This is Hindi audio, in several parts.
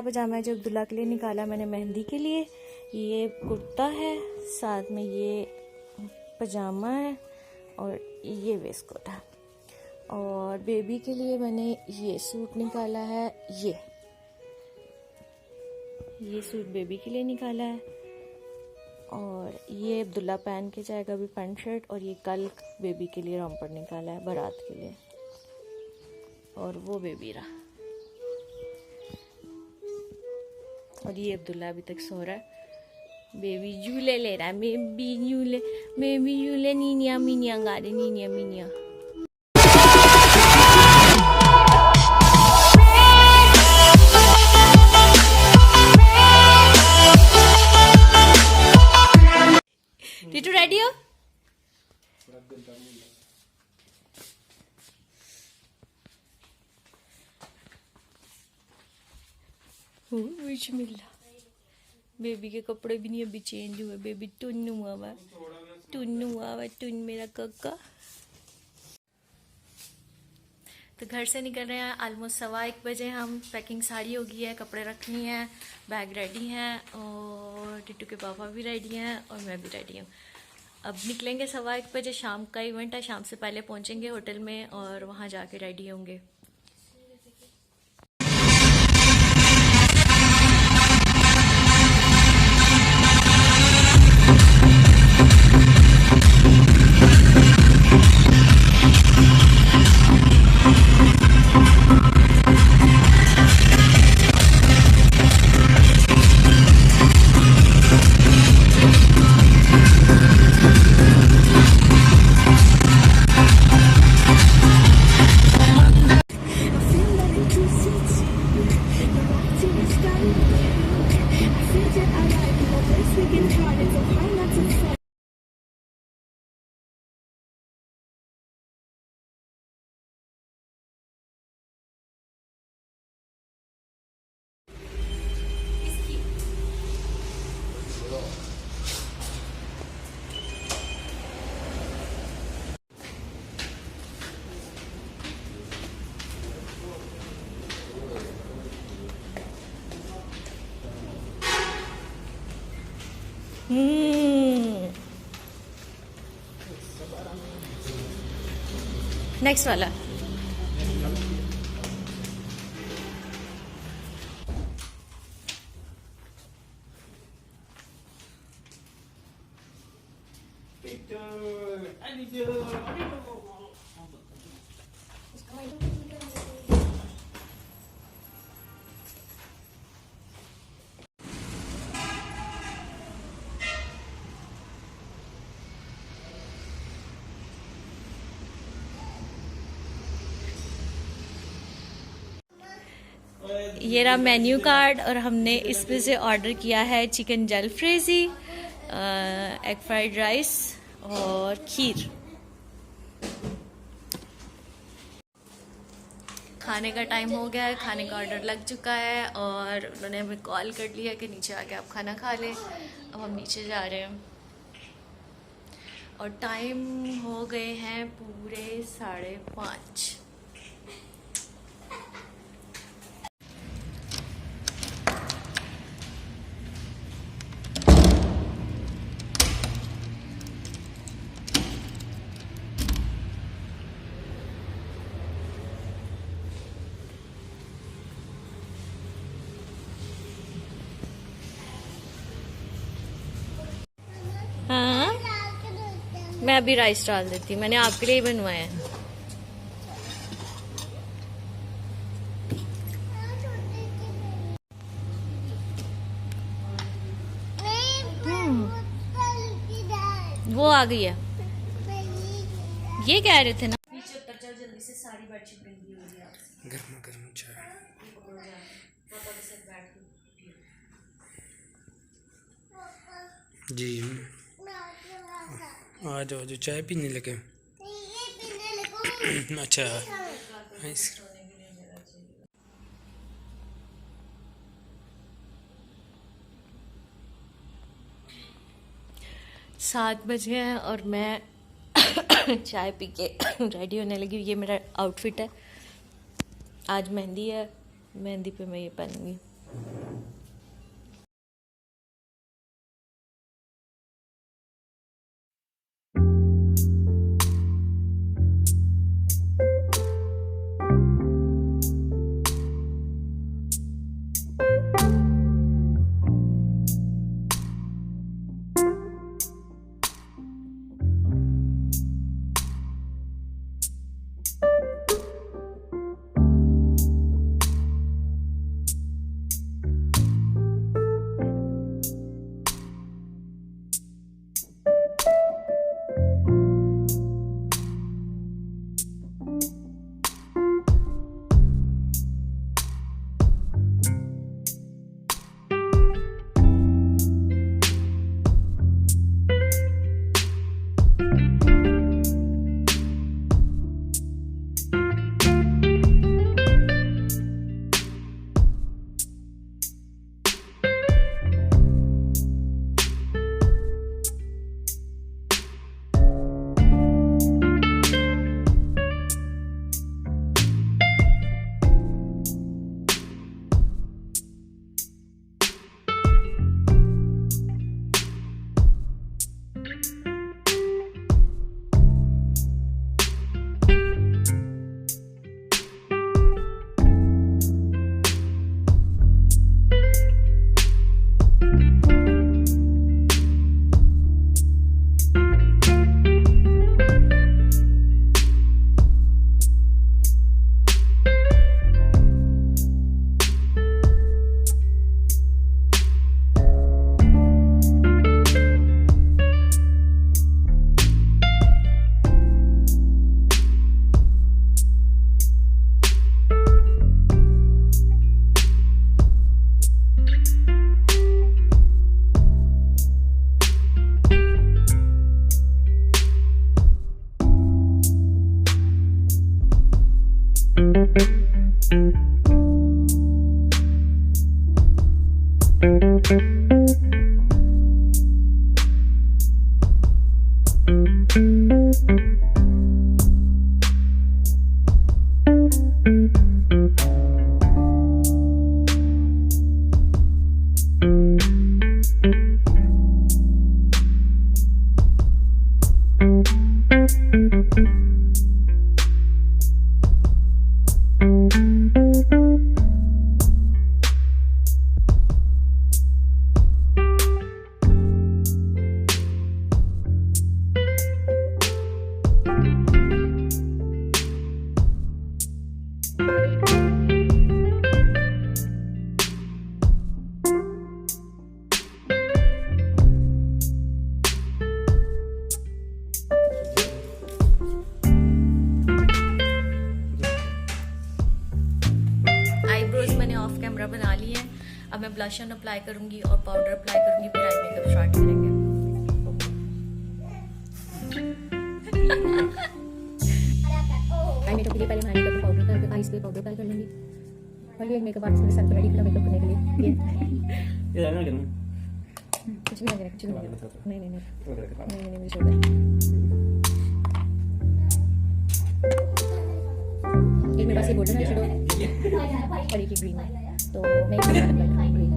पजामा है जो दूल्हा के लिए निकाला मैंने मेहंदी के लिए। ये कुर्ता है, साथ में ये पजामा है और ये वेस्टकोट है। और बेबी के लिए मैंने ये सूट निकाला है। ये सूट बेबी के लिए निकाला है। और ये अब्दुल्ला पहन के जाएगा अभी पैंट शर्ट। और ये कल बेबी के लिए रॉम्पर निकाला है बारात के लिए। और वो बेबी रहा। और ये अब्दुल्ला अभी तक सो रहा है। बेबी झूले ले रहा है। बेबी झूले नीनिया मीनिया गा रहे, नीनिया मीनिया। टीटू रेडी हो? बिस्मिल्लाह। बेबी के कपड़े भी नहीं अभी चेंज हुए। बेबी टुन हुआ हुआ, टुन मेरा कक्का। तो घर से निकल रहे हैं ऑलमोस्ट 1:15 बजे हम। पैकिंग सारी हो गई है, कपड़े रखनी है, बैग रेडी हैं और टिट्टू के पापा भी रेडी हैं और मैं भी रेडी हूँ। अब निकलेंगे 1:15 बजे। शाम का इवेंट है, शाम से पहले पहुँचेंगे होटल में और वहाँ जाके रेडी होंगे। नेक्स्ट वाला ये रहा मेन्यू कार्ड। और हमने इसमें से ऑर्डर किया है chicken jalfrezi, egg fried rice और खीर। खाने का टाइम हो गया है, खाने का ऑर्डर लग चुका है और उन्होंने हमें कॉल कर लिया कि नीचे आके आप खाना खा लें। अब हम नीचे जा रहे हैं और टाइम हो गए हैं पूरे 5:30। हाँ, मैं अभी राइस डाल देती हूँ, मैंने आपके लिए ही बनवाया है। वो आ गई है। ये कह रहे थे ना नीचे उतर जाओ जल्दी से, सारी बेडशीट गंदी हो गई है। गर्मा गर्म चाय पापा के साथ बैठ के जी। आ जाओ जो चाय पीने लगे। अच्छा 7 बजे हैं और मैं चाय पी के रेडी होने लगी। ये मेरा आउटफिट है, आज मेहंदी है, मेहंदी पे मैं ये पहनूंगी। बना ली है। अब मैं ब्लश ऑन अप्लाई करूंगी और पाउडर अप्लाई करूंगी, फिर आई मेकअप स्टार्ट करेंगे। आई मेकअप के लिए पहले मैं मेकअप पाउडर करके आईज पे पाउडर अप्लाई कर लूंगी और ये मेकअप आर्टिस्ट मेरे साथ रेडी किया मेकअप करने के लिए। ये रहना करना कुछ नहीं लग रहा, कुछ नहीं लग रहा। नहीं नहीं नहीं मुझे छोड़ दे। एक मेरे पास ये गोल्डन है शेडो और एक ग्रीन है, तो मैं एक अप्लाई करूंगी ग्रीन।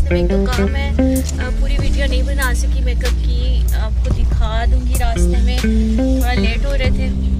रास्ते में एक दो काम है, पूरी वीडियो नहीं बना सकी मेकअप की, आपको दिखा दूंगी। रास्ते में थोड़ा लेट हो रहे थे।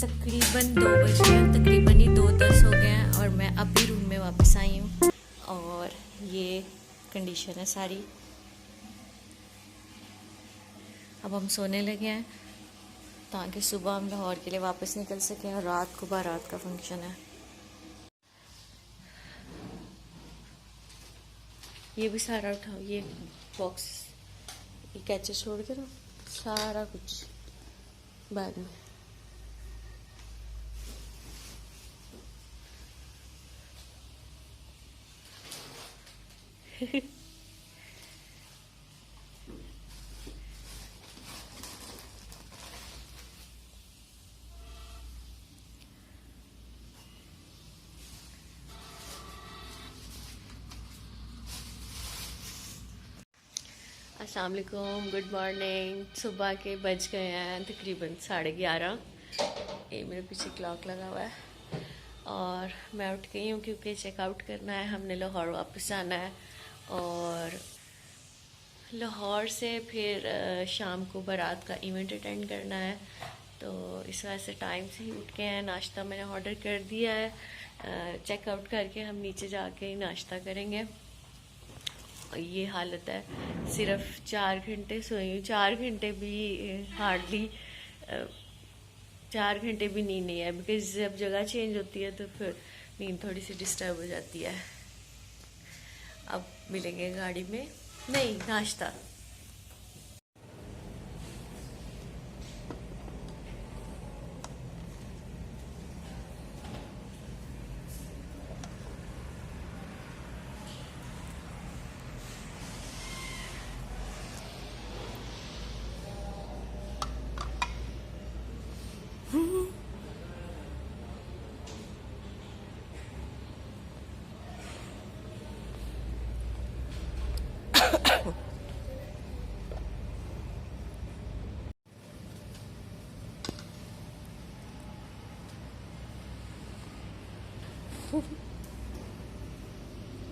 तकरीबन 2 बज गए हैं, तकरीबन ही 2:10 हो गए हैं और मैं अभी रूम में वापस आई हूँ। और ये कंडीशन है सारी। अब हम सोने लगे हैं ताकि सुबह हम लाहौर के लिए वापस निकल सकें और रात को बारात का फंक्शन है। ये भी सारा उठाओ, ये बॉक्स, ये कैचे छोड़ के ना सारा कुछ बैग में। अस्सलाम वालेकुम, गुड मॉर्निंग। सुबह के बज गए हैं तकरीबन 11:30। ये मेरे पीछे क्लॉक लगा हुआ है और मैं उठ गई हूँ क्योंकि चेकआउट करना है, हमने लाहौर वापस जाना है और लाहौर से फिर शाम को बारात का इवेंट अटेंड करना है। तो इस वजह से टाइम से ही उठ गए हैं। नाश्ता मैंने ऑर्डर कर दिया है, चेकआउट करके हम नीचे जाके ही नाश्ता करेंगे। ये हालत है, सिर्फ 4 घंटे सोई हूँ, 4 घंटे भी हार्डली 4 घंटे भी नींद नहीं है, बिकॉज जब जगह चेंज होती है तो फिर नींद थोड़ी सी डिस्टर्ब हो जाती है। अब मिलेंगे गाड़ी में, नहीं नाश्ता।